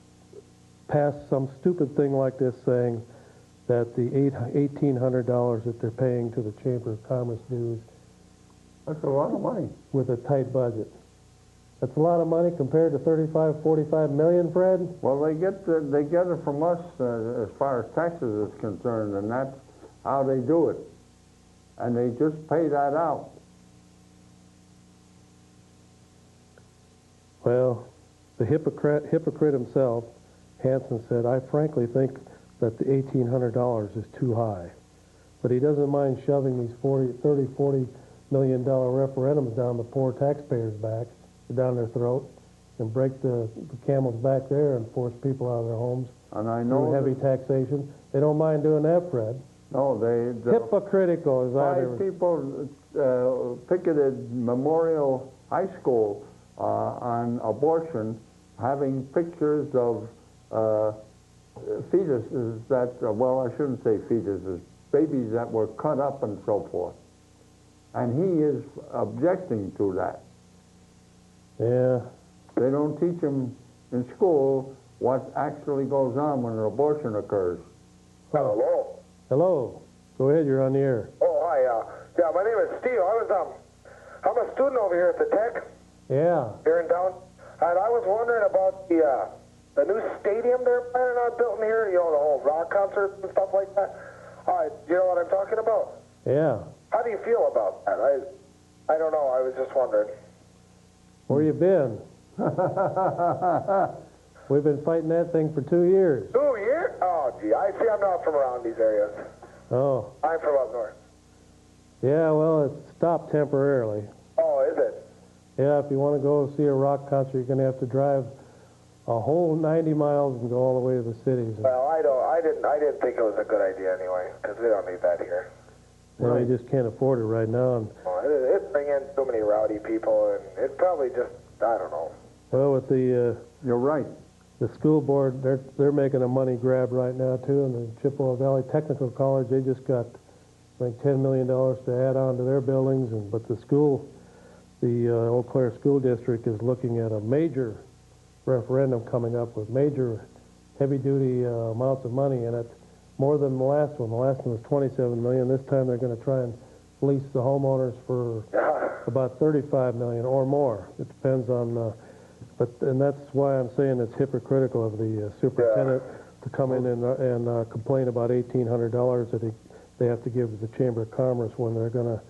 pass some stupid thing like this saying that the $1,800 that they're paying to the Chamber of Commerce dues, That's a lot of money. with a tight budget. That's a lot of money compared to 35, 45 million, Fred? Well, they get it from us as far as taxes is concerned, and that's how they do it. And they just pay that out. Well, the hypocrite himself, Hansen, said, I frankly think that the $1,800 is too high. But he doesn't mind shoving these $40 million referendums down the poor taxpayers' backs, down their throat, and break the camel's back there and force people out of their homes And I know through heavy taxation. They don't mind doing that, Fred. No, the Hypocritical, as I five ever... people picketed Memorial High School on abortion, having pictures of fetuses that, well, I shouldn't say fetuses, babies that were cut up and so forth. And he is objecting to that. Yeah. They don't teach them in school what actually goes on when an abortion occurs. Hello. Hello. Go ahead, you're on the air. Oh, hi. Yeah, my name is Steve. I'm a student over here at the Tech Yeah. here in town, and I was wondering about the new stadium they're planning on building here. You know, the whole rock concerts and stuff like that. You know what I'm talking about? Yeah. How do you feel about that? I don't know. I was just wondering. Where you been? We've been fighting that thing for 2 years. 2 years? Oh, gee. I see. I'm not from around these areas. Oh. I'm from up north. Yeah, well, it's stopped temporarily. Oh, is it? Yeah, if you want to go see a rock concert, you're going to have to drive a whole 90 miles and go all the way to the cities. Well, I didn't think it was a good idea anyway, because we don't need that here. Well, you just can't afford it right now. And, It's bringing in so many rowdy people, and it's probably just, I don't know. well, with the You're right. the school board, they're making a money grab right now too. And the Chippewa Valley Technical College, they just got like $10 million to add on to their buildings. And but the school, the Eau Claire School District is looking at a major referendum coming up with major heavy-duty amounts of money in it, more than the last one. The last one was $27 million. This time they're going to try and fleece the homeowners for about $35 million or more. It depends on, and that's why I'm saying it's hypocritical of the superintendent to come in and complain about $1,800 that they have to give to the Chamber of Commerce when they're going to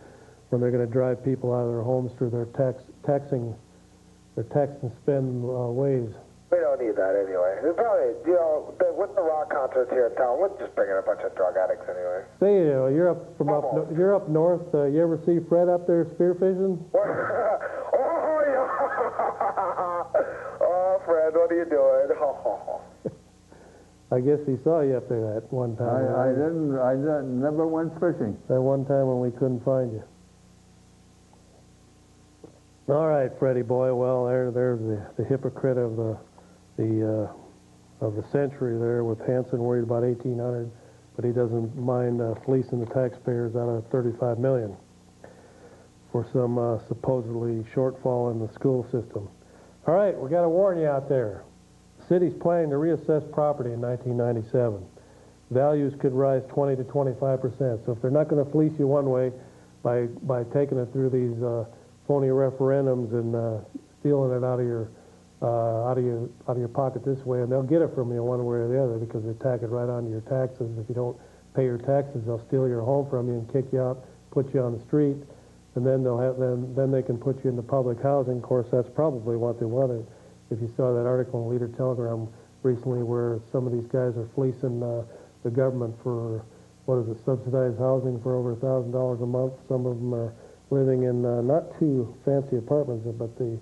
drive people out of their homes through their tax and spend ways. We don't need that anyway. It's probably, you know, with the rock concerts here in town, we're just bringing a bunch of drug addicts anyway. Say, you're up from you're up north. You ever see Fred up there spearfishing? Oh, yeah. Oh, Fred, what are you doing? I guess he saw you up there that one time. I never went fishing. That one time when we couldn't find you. All right, Freddie boy. Well, there's the hypocrite of the century there with Hanson worried about 1,800, but he doesn't mind fleecing the taxpayers out of $35 million for some supposedly shortfall in the school system. All right, we got to warn you out there. The city's planning to reassess property in 1997. Values could rise 20 to 25%. So if they're not going to fleece you one way by taking it through these phony referendums and stealing it out of your pocket this way, and they'll get it from you one way or the other because they tack it right onto your taxes. If you don't pay your taxes, they'll steal your home from you and kick you out, put you on the street, and then then they can put you into public housing. Of course, that's probably what they wanted. If you saw that article in Leader Telegram recently where some of these guys are fleecing the government for, subsidized housing for over $1,000 a month. Some of them are living in not too fancy apartments, but the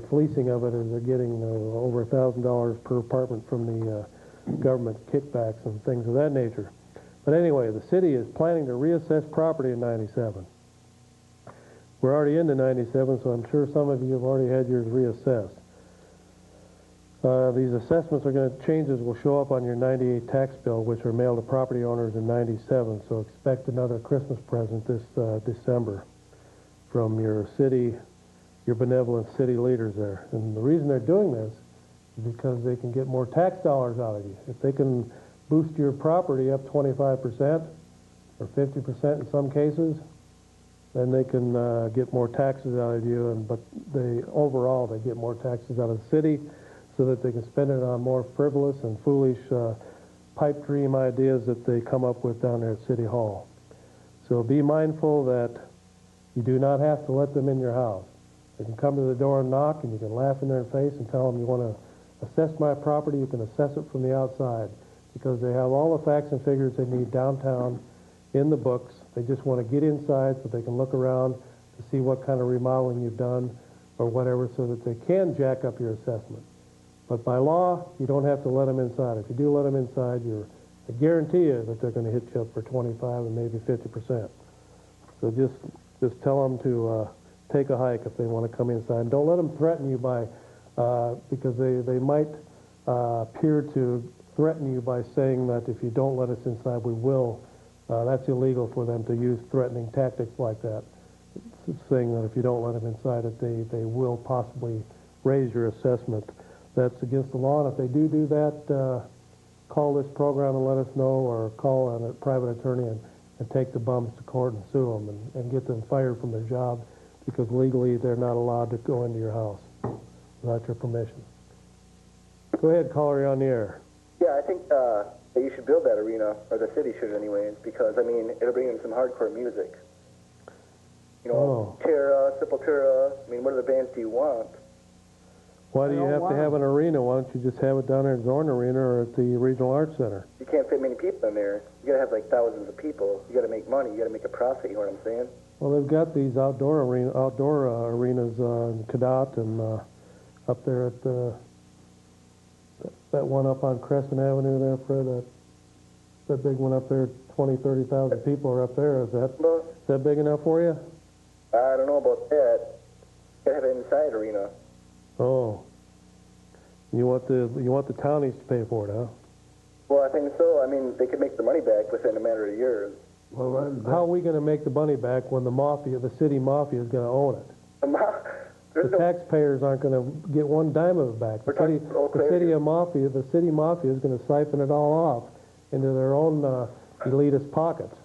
fleecing of it is they're getting over $1,000 per apartment from the government kickbacks and things of that nature. But anyway, the city is planning to reassess property in 97. We're already into 97, so I'm sure some of you have already had yours reassessed. These assessments changes will show up on your 98 tax bill, which are mailed to property owners in 97. So expect another Christmas present this December from your benevolent city leaders there. And the reason they're doing this is because they can get more tax dollars out of you. If they can boost your property up 25% or 50% in some cases, then they can get more taxes out of you. But overall, they get more taxes out of the city, so that they can spend it on more frivolous and foolish pipe dream ideas that they come up with down there at City Hall. So be mindful that you do not have to let them in your house. They can come to the door and knock, and you can laugh in their face and tell them you want to assess my property. You can assess it from the outside because they have all the facts and figures they need downtown in the books. They just want to get inside so they can look around to see what kind of remodeling you've done or whatever so that they can jack up your assessment. But by law, you don't have to let them inside. If you do let them inside, I guarantee you that they're going to hit you up for 25 and maybe 50%. So just tell them take a hike if they want to come inside. Don't let them threaten you by, because they might appear to threaten you by saying that if you don't let us inside, we will. That's illegal for them to use threatening tactics like that. It's saying that if you don't let them inside, that they will possibly raise your assessment. That's against the law, and if they do that, call this program and let us know, or call a private attorney and take the bums to court and sue them and get them fired from their job, because legally they're not allowed to go into your house without your permission. Go ahead, caller, you're on the air. Yeah, I think that you should build that arena, or the city should anyways, because, I mean, it'll bring in some hardcore music. You know, Terra, Sepultura, I mean, what other bands do you want? Why do you have to have an arena? Why don't you just have it down there at Zorn Arena or at the Regional Arts Center? You can't fit many people in there. You gotta have like thousands of people. You gotta make money. You gotta make a profit. You know what I'm saying? Well, they've got these outdoor arenas in Cadott and up there at that one up on Crescent Avenue there, Fred. That big one up there, 20, 30,000 people are up there. Is that big enough for you? I don't know about that. You gotta have an inside arena. Oh, you want the townies to pay for it, huh? Well, I think so. I mean, they could make the money back within a matter of years. Well, How are we going to make the money back when the city mafia is going to own it? The taxpayers aren't going to get one dime of it back. The city mafia is going to siphon it all off into their own elitist pockets.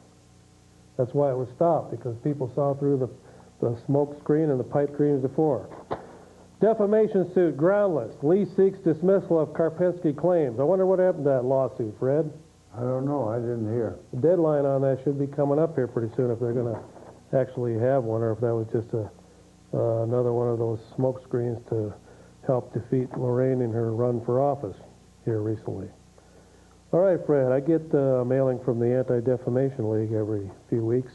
That's why it was stopped, because people saw through the smoke screen and the pipe dreams before. Defamation suit groundless. Lee seeks dismissal of Karpinski claims. I wonder what happened to that lawsuit, Fred? I don't know. I didn't hear. The deadline on that should be coming up here pretty soon if they're going to actually have one, or if that was just another one of those smoke screens to help defeat Lorraine in her run for office here recently. All right, Fred, I get a mailing from the Anti-Defamation League every few weeks.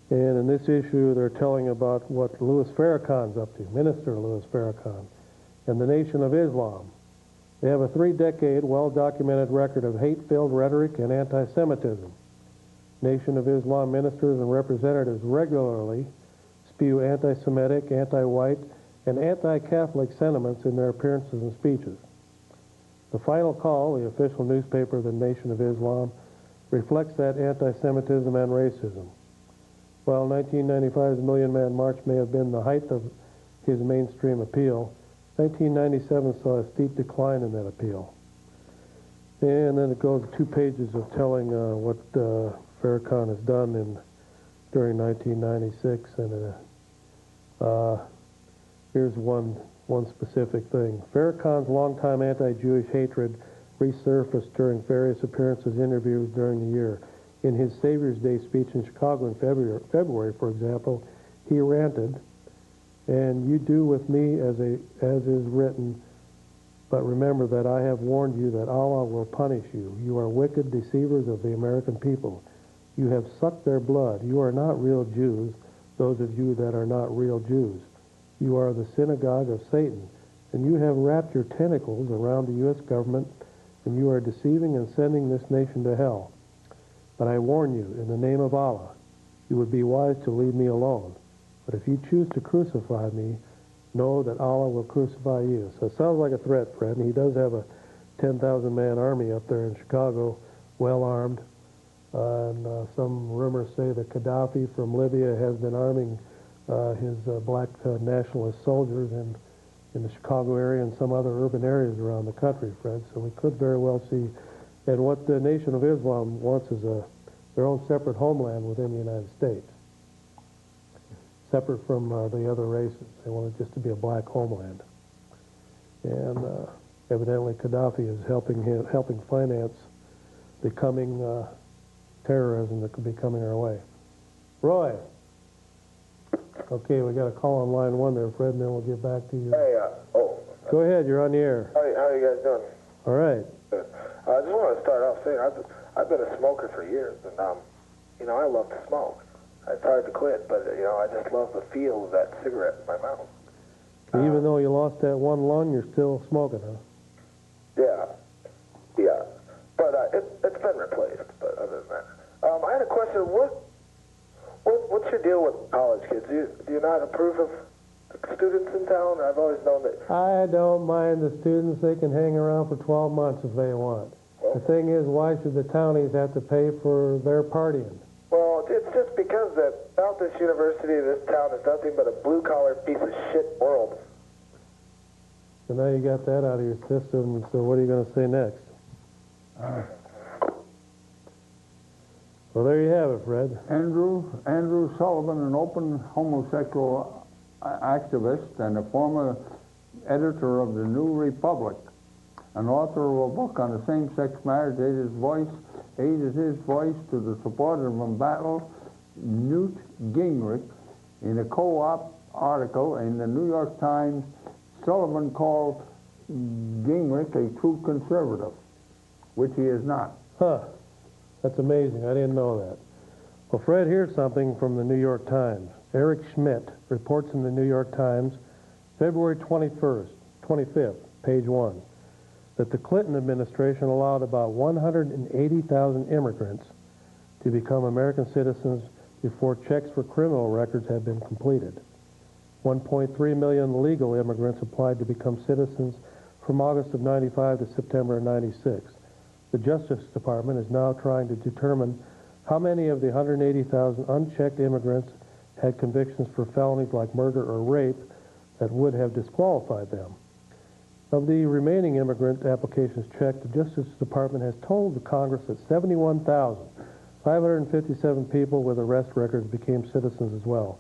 And in this issue, they're telling about what Louis Farrakhan's up to, Minister Louis Farrakhan, and the Nation of Islam. They have a 3-decade, well-documented record of hate-filled rhetoric and anti-Semitism. Nation of Islam ministers and representatives regularly spew anti-Semitic, anti-white, and anti-Catholic sentiments in their appearances and speeches. The Final Call, the official newspaper of the Nation of Islam, reflects that anti-Semitism and racism. While 1995's Million Man March may have been the height of his mainstream appeal, 1997 saw a steep decline in that appeal. And then it goes 2 pages of telling what Farrakhan has done during 1996. And here's one specific thing. Farrakhan's longtime anti-Jewish hatred resurfaced during various appearances, interviews during the year. In his Savior's Day speech in Chicago in February, for example, he ranted, "And you do with me as is written, but remember that I have warned you that Allah will punish you. You are wicked deceivers of the American people. You have sucked their blood. You are not real Jews, those of you that are not real Jews. You are the synagogue of Satan, and you have wrapped your tentacles around the U.S. government, and you are deceiving and sending this nation to hell. But I warn you, in the name of Allah, you would be wise to leave me alone. But if you choose to crucify me, know that Allah will crucify you." So it sounds like a threat, Fred, and he does have a 10,000-man army up there in Chicago, well-armed. And some rumors say that Gaddafi from Libya has been arming his black nationalist soldiers in the Chicago area and some other urban areas around the country, Fred. So we could very well see. And what the Nation of Islam wants is their own separate homeland within the United States, separate from the other races. They want it just to be a black homeland. And evidently Gaddafi is helping finance the coming terrorism that could be coming our way. Roy. Okay, we got a call on line 1 there, Fred, and then we'll get back to you. Hey, Go ahead, you're on the air. how are you guys doing? All right. Good. I just want to start off saying I've been a smoker for years, and I love to smoke. It's hard to quit, but I just love the feel of that cigarette in my mouth. Even though you lost that one lung, you're still smoking, huh? Yeah. But it's been replaced. But other than that, I had a question. What's your deal with college kids? Do you not approve of the students in town? I've always known that. I don't mind the students. They can hang around for 12 months if they want. The thing is, why should the townies have to pay for their partying? Well, it's just because that without this university, this town is nothing but a blue-collar piece of shit world. So now you got that out of your system, so what are you going to say next? Well, there you have it, Fred. Andrew Sullivan, an open homosexual activist and a former editor of the New Republic, an author of a book on the same-sex marriage, aided his voice to the supporter of embattled Newt Gingrich in a co-op article in the New York Times. Sullivan called Gingrich a true conservative, which he is not. Huh. That's amazing. I didn't know that. Well, Fred, here's something from the New York Times. Eric Schmidt reports in the New York Times, February 25th, page 1, that the Clinton administration allowed about 180,000 immigrants to become American citizens before checks for criminal records had been completed. 1.3 million legal immigrants applied to become citizens from August of 95 to September of 96. The Justice Department is now trying to determine how many of the 180,000 unchecked immigrants had convictions for felonies like murder or rape that would have disqualified them. Of the remaining immigrant applications checked, the Justice Department has told the Congress that 71,557 people with arrest records became citizens as well.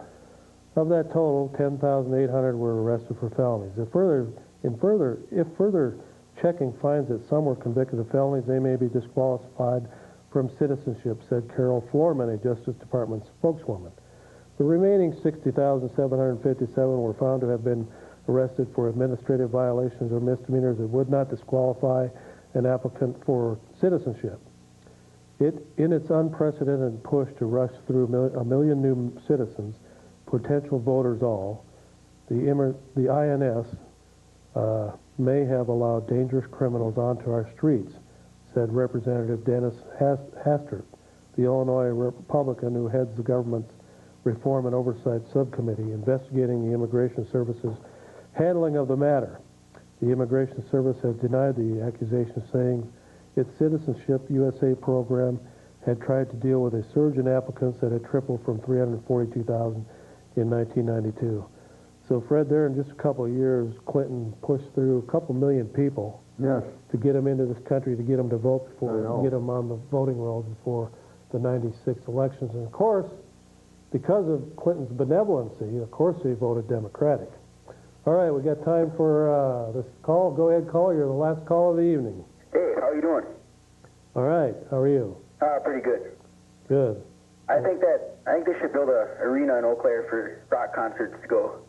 Of that total, 10,800 were arrested for felonies. If further checking finds that some were convicted of felonies, they may be disqualified from citizenship, said Carol Floorman, a Justice Department spokeswoman. The remaining 60,757 were found to have been arrested for administrative violations or misdemeanors that would not disqualify an applicant for citizenship. In its unprecedented push to rush through a million new citizens, potential voters all, the INS may have allowed dangerous criminals onto our streets, said Representative Dennis Hastert, the Illinois Republican who heads the government's Reform and Oversight Subcommittee investigating the Immigration Service's handling of the matter. The Immigration Service has denied the accusation, saying its Citizenship USA program had tried to deal with a surge in applicants that had tripled from 342,000 in 1992. So, Fred, there in just a couple of years, Clinton pushed through a couple million people to get them into this country, to get them to vote before, get them on the voting rolls before the 96 elections. And, of course, because of Clinton's benevolency, of course they voted Democratic. All right, we got time for this call. Go ahead, caller. You're the last call of the evening. Hey, how are you doing? All right, how are you? Pretty good. Good. I think they should build a arena in Eau Claire for rock concerts to go.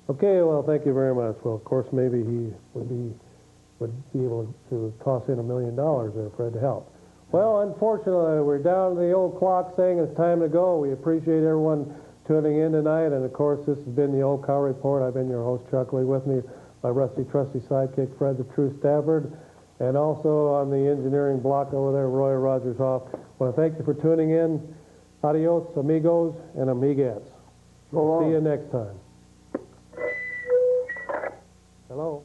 Okay, well, thank you very much. Well, of course, maybe he would be able to toss in $1 million there, Fred, to help. Well, unfortunately, we're down to the old clock saying it's time to go. We appreciate everyone tuning in tonight, and of course, this has been the Old Cow Report. I've been your host, Chuck Lee. With me, my rusty, trusty sidekick, Fred the True Stafford, and also on the engineering block over there, Roy Rogers Hoff. I want to thank you for tuning in. Adios, amigos, and amigas. See you next time. Hello.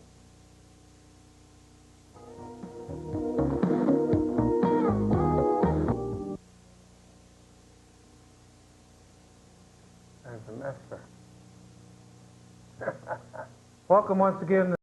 There's a messer. Welcome once again.